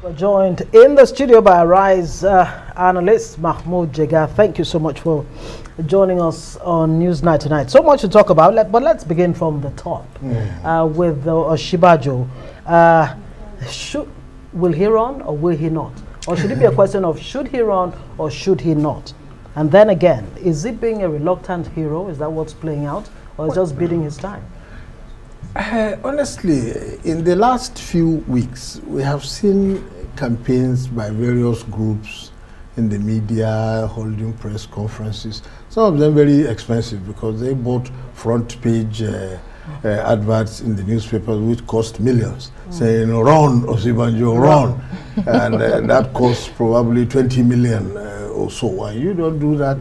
We're joined in the studio by Rise Analyst Mahmud Jega. Thank you so much for joining us on Newsnight tonight. So much to talk about, but let's begin from the top with Oshibajo. Will he run or will he not? Or should it be a question of should he run or should he not? And then again, is it being a reluctant hero? Is that what's playing out? Or is just biding his time? Honestly, in the last few weeks, we have seen campaigns by various groups in the media holding press conferences. Some of them very expensive because they bought front page adverts in the newspapers which cost millions, saying "Run, Osibanjo, run," and that costs probably 20 million or so. And you don't do that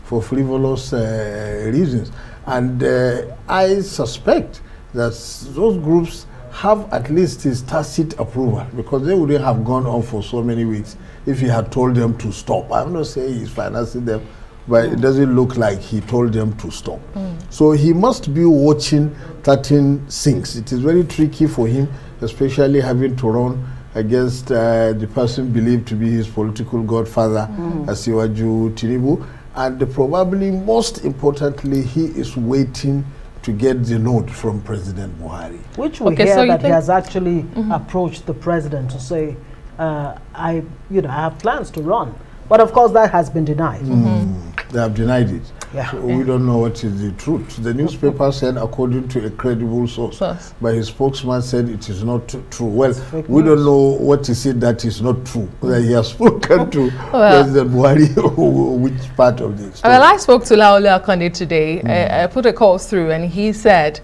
for frivolous reasons. And I suspect that those groups have at least his tacit approval, because they wouldn't have gone on for so many weeks if he had told them to stop. I'm not saying he's financing them, but it doesn't look like he told them to stop. So he must be watching certain things. It is very tricky for him, especially having to run against the person believed to be his political godfather, Asiwaju Tinubu. And probably most importantly, he is waiting to get the note from President Buhari. Which we hear that he has actually approached the president to say, I have plans to run. But of course that has been denied. They have denied it. Yeah. So we don't know what is the truth. The newspaper said according to a credible source, but his spokesman said it is not true. Well, we don't know what is it that is not true. That he has spoken to President Buhari, which part of the story. Well, I spoke to Laole Akande today. I put a call through and he said,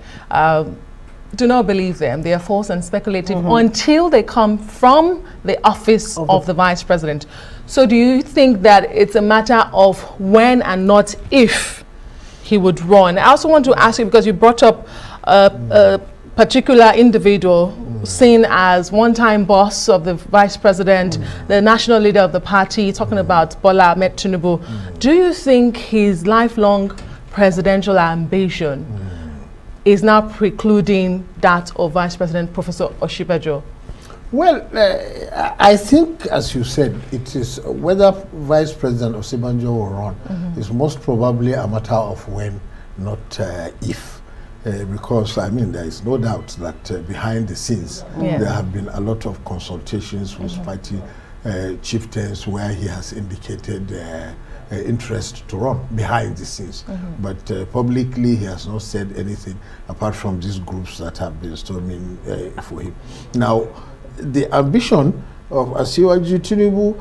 do not believe them. They are false and speculative until they come from the office of the vice president. So do you think that it's a matter of when and not if he would run? I also want to ask you, because you brought up a particular individual seen as one-time boss of the vice president, the national leader of the party, talking about Bola Ahmed Tinubu. Do you think his lifelong presidential ambition is now precluding that of Vice President Professor Oshibajo? Well, I think, as you said, it is whether Vice President Osibanjo will run is most probably a matter of when, not if. Because, I mean, there is no doubt that behind the scenes, there have been a lot of consultations with party chieftains where he has indicated interest to run behind the scenes. But publicly, he has not said anything apart from these groups that have been storming for him. Now, the ambition of Asiwaju Tinubu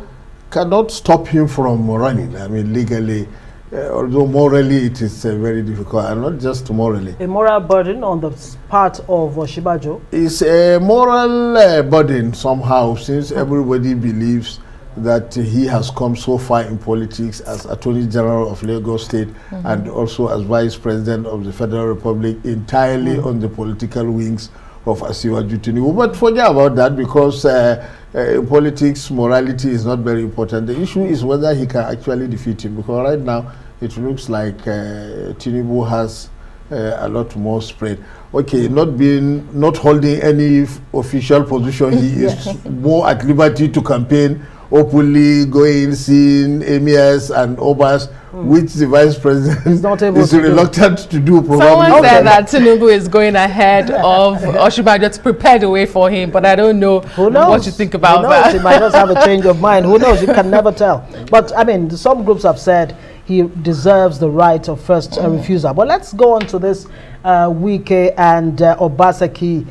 cannot stop him from running. I mean, legally, although morally it is very difficult, and not just morally. A moral burden on the part of Oshibajo? It's a moral burden somehow, since everybody believes that he has come so far in politics as Attorney General of Lagos State and also as Vice President of the Federal Republic, entirely on the political wings of Asiwaju Tinubu. But forget about that, because in politics, morality is not very important. The issue is whether he can actually defeat him, because right now it looks like Tinubu has a lot more spread. Okay, not holding any official position, he is more at liberty to campaign openly, going, seeing emirs and obas, which the vice president is reluctant to do. Someone said that Tinubu is going ahead of Oshibajo to prepare the way for him, but I don't know what you think about that. He might just have a change of mind. Who knows? You can never tell. But I mean, some groups have said he deserves the right of first refusal. But let's go on to this Wike and Obaseki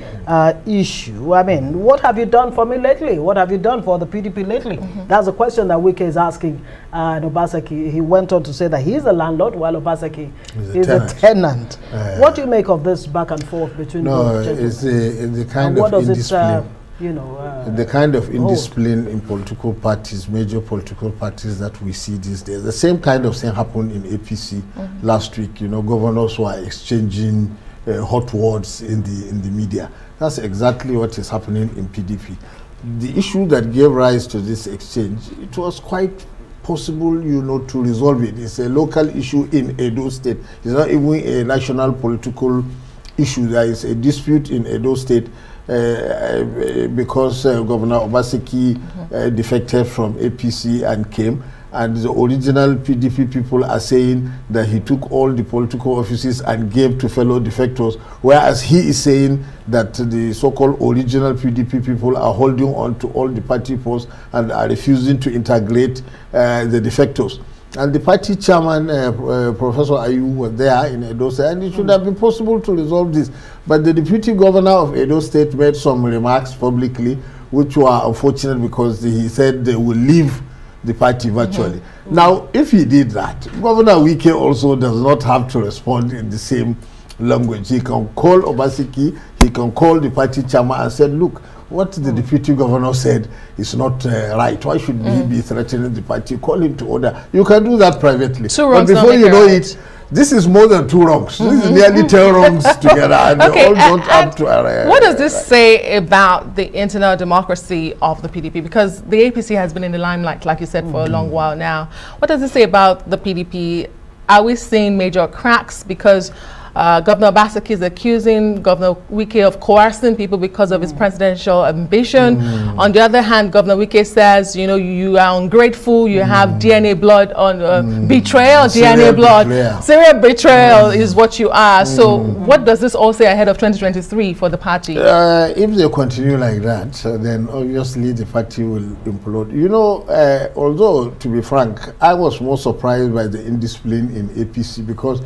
issue. I mean, what have you done for me lately? What have you done for the PDP lately? That's a question that Wike is asking Obaseki. He went on to say that he's a landlord while Obaseki is a tenant. What do you make of this back and forth between both gentlemen? It's the kind of indiscipline. The kind of indiscipline in political parties, major political parties that we see these days. The same kind of thing happened in APC last week. Governors were exchanging hot words in the media. That's exactly what is happening in PDP. The issue that gave rise to this exchange, it was quite possible, to resolve it. It's a local issue in Edo State. It's not even a national political issue. There is a dispute in Edo State because Governor Obaseki defected from APC and came. And the original PDP people are saying that he took all the political offices and gave to fellow defectors, whereas he is saying that the so-called original PDP people are holding on to all the party posts and are refusing to integrate the defectors. And the party chairman, Professor Ayu, was there in Edo State, and it should have been possible to resolve this. But the deputy governor of Edo State made some remarks publicly, which were unfortunate because he said they will leave the party virtually. Now, if he did that, Governor Wike also does not have to respond in the same language. He can call Obaseki, he can call the party chairman and say, look, what the deputy governor said is not right. Why should he be threatening the party? Call him to order. You can do that privately. But before you know it, this is more than 2 wrongs. This is nearly 10 wrongs together, and they all don't up to what does this say about the internal democracy of the PDP? Because the APC has been in the limelight, like you said, for a long while now. What does this say about the PDP? Are we seeing major cracks? Because Governor Obaseki is accusing Governor Wike of coercing people because of his presidential ambition. On the other hand, Governor Wike says, you know, you are ungrateful, you have DNA blood on betrayal, DNA blood. Serial betrayal is what you are. So what does this all say ahead of 2023 for the party? If they continue like that, then obviously the party will implode. You know, although, to be frank, I was more surprised by the indiscipline in APC because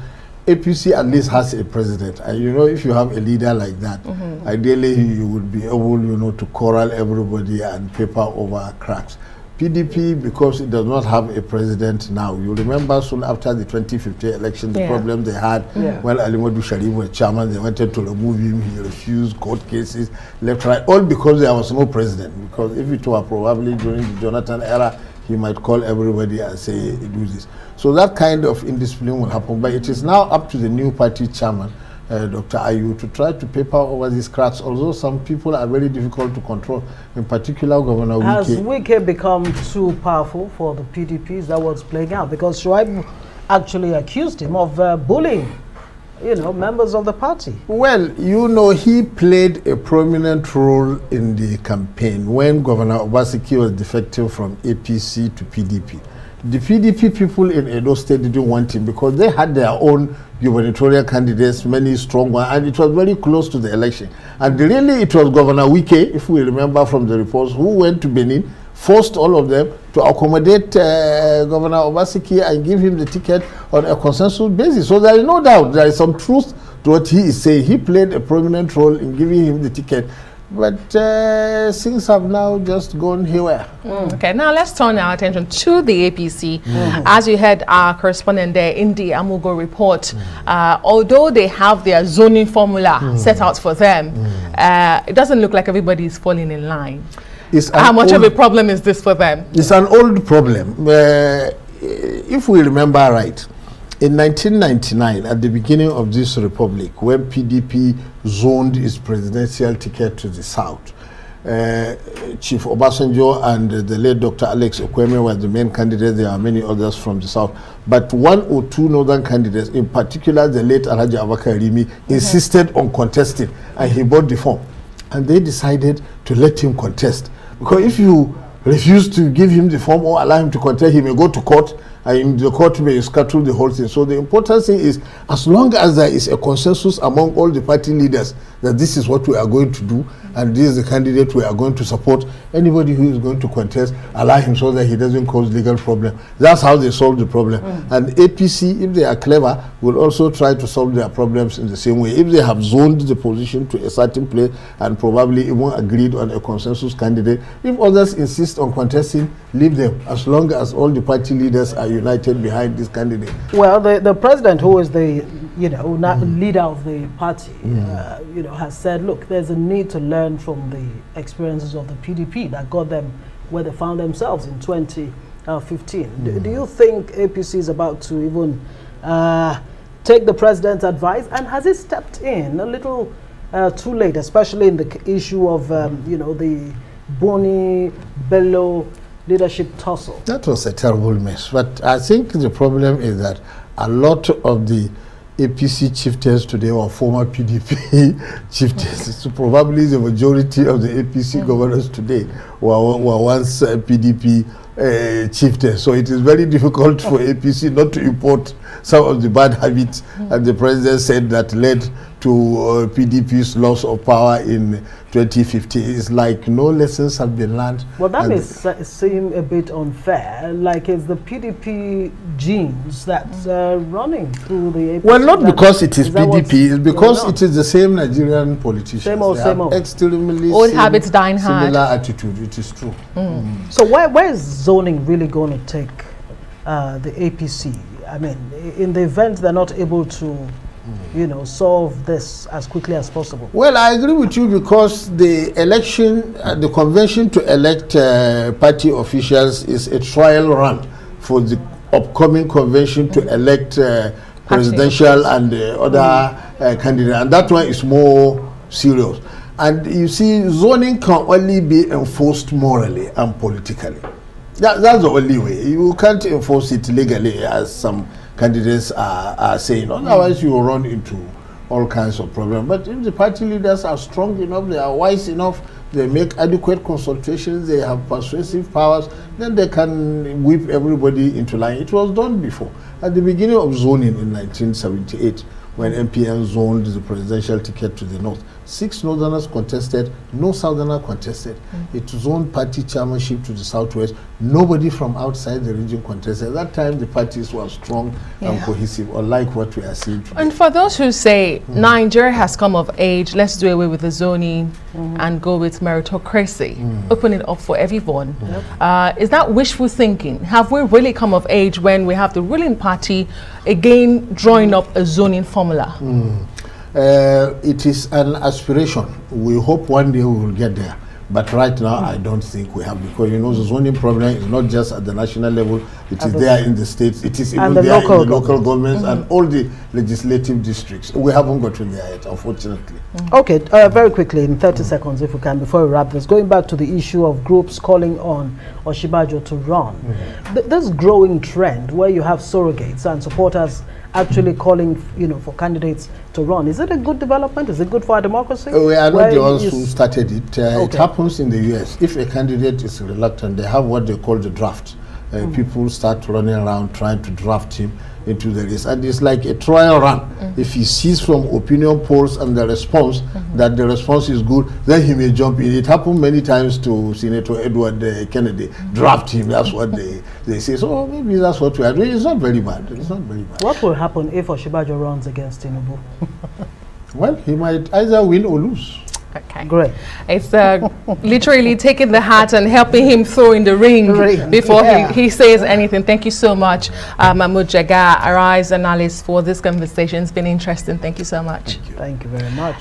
APC at least has a president, and you know, if you have a leader like that, ideally you would be able, you know, to corral everybody and paper over cracks. PDP, because it does not have a president now, you remember soon after the 2015 election, the problem they had when Ali Modu Sharif was chairman, they wanted to remove him, he refused, court cases, left, right, all because there was no president. Because if it were probably during the Jonathan era, he might call everybody and say, do this. So that kind of indiscipline will happen. But it is now up to the new party chairman, Dr. Ayu, to try to paper over these cracks, although some people are very difficult to control, in particular Governor Wike. Has Wike become too powerful for the PDP? Is that what's playing out? Because Shuaib actually accused him of bullying, you know, members of the party. Well, you know, he played a prominent role in the campaign when Governor Obaseki was defecting from APC to PDP. The PDP people in Edo State didn't want him because they had their own gubernatorial candidates, many strong ones, and it was very close to the election. And really, it was Governor Wike, if we remember from the reports, who went to Benin, forced all of them to accommodate Governor Obaseki and give him the ticket on a consensus basis. So there is no doubt, there is some truth to what he is saying. He played a prominent role in giving him the ticket. But things have now just gone haywire. Okay, now let's turn our attention to the APC. As you heard our correspondent there in the Amugo report, although they have their zoning formula set out for them, it doesn't look like everybody is falling in line. How much of a problem is this for them? It's an old problem. If we remember right, in 1999, at the beginning of this republic, when PDP zoned its presidential ticket to the south, Chief Obasanjo and the late Dr. Alex Okweme were the main candidates. There are many others from the south. But 1 or 2 northern candidates, in particular the late Alhaji Abubakar Rimi, insisted on contesting, and he bought the form. And they decided to let him contest. Because if you refuse to give him the form or allow him to contest, he may go to court, and the court may scuttle the whole thing. So the important thing is, as long as there is a consensus among all the party leaders that this is what we are going to do, and this is the candidate we are going to support, anybody who is going to contest, allow him so that he doesn't cause legal problem. That's how they solve the problem. And APC, if they are clever, will also try to solve their problems in the same way. If they have zoned the position to a certain place and probably even agreed on a consensus candidate, if others insist on contesting, leave them, as long as all the party leaders are united behind this candidate. Well, the president, who is the leader of the party, has said, look, there's a need to learn from the experiences of the PDP that got them where they found themselves in 2015. Do you think APC is about to even take the president's advice, and has it stepped in a little too late, especially in the issue of the Boni Bello leadership tussle? That was a terrible mess. But I think the problem is that a lot of the APC chieftains today or former PDP chieftains. So probably the majority of the APC governors today were once PDP chieftains. So it is very difficult for APC not to import some of the bad habits and the president said that led to PDP's loss of power in 2015. It's like no lessons have been learned. Well, that may seem a bit unfair. Like it's the PDP genes that's running through the APC. Well, not because it is PDP, it's because it is the same Nigerian politicians. Same old, same old. Extremely old habits dying hard. Similar attitude, it is true. So where is zoning really going to take the APC? I mean, in the event they're not able to, you know, solve this as quickly as possible. Well, I agree with you because the election, the convention to elect party officials is a trial run for the upcoming convention to elect presidential and other candidates, and that one is more serious. And you see, zoning can only be enforced morally and politically. That's the only way. You can't enforce it legally, as some candidates are saying. Otherwise, you will run into all kinds of problems. But if the party leaders are strong enough, they are wise enough, they make adequate consultations, they have persuasive powers, then they can whip everybody into line. It was done before. At the beginning of zoning in 1978, when MPN zoned the presidential ticket to the north, 6 northerners contested, no southerner contested. It zoned party chairmanship to the southwest. Nobody from outside the region contested. At that time, the parties were strong and cohesive, unlike what we are seeing today. And for those who say Nigeria has come of age, let's do away with the zoning and go with meritocracy, open it up for everyone. Is that wishful thinking? Have we really come of age when we have the ruling party again drawing up a zoning formula? It is an aspiration. We hope one day we will get there. But right now, I don't think we have, because you know the zoning problem is not just at the national level, it is there in the states, it is even there in the local governments and all the legislative districts. We haven't gotten there yet, unfortunately. Okay, very quickly, in 30 seconds, if we can, before we wrap this, going back to the issue of groups calling on Osinbajo to run. This growing trend where you have surrogates and supporters actually calling, you know, for candidates to run. Is it a good development? Is it good for our democracy? We are not the ones who started it. It happens in the US. If a candidate is reluctant, they have what they call the draft. People start running around trying to draft him into the race. And it's like a trial run. If he sees from opinion polls and the response that the response is good, then he may jump in. It happened many times to Senator Edward Kennedy. Draft him, that's what they say. So maybe that's what we are doing. It's not very bad. It's not very bad. What will happen if Osinbajo runs against Tinubu? Well, he might either win or lose. Okay, great. It's literally taking the hat and helping him throw in the ring before he says anything. Thank you so much, Mahmud Jega, Arise Analyst, for this conversation. It's been interesting. Thank you so much. Thank you very much.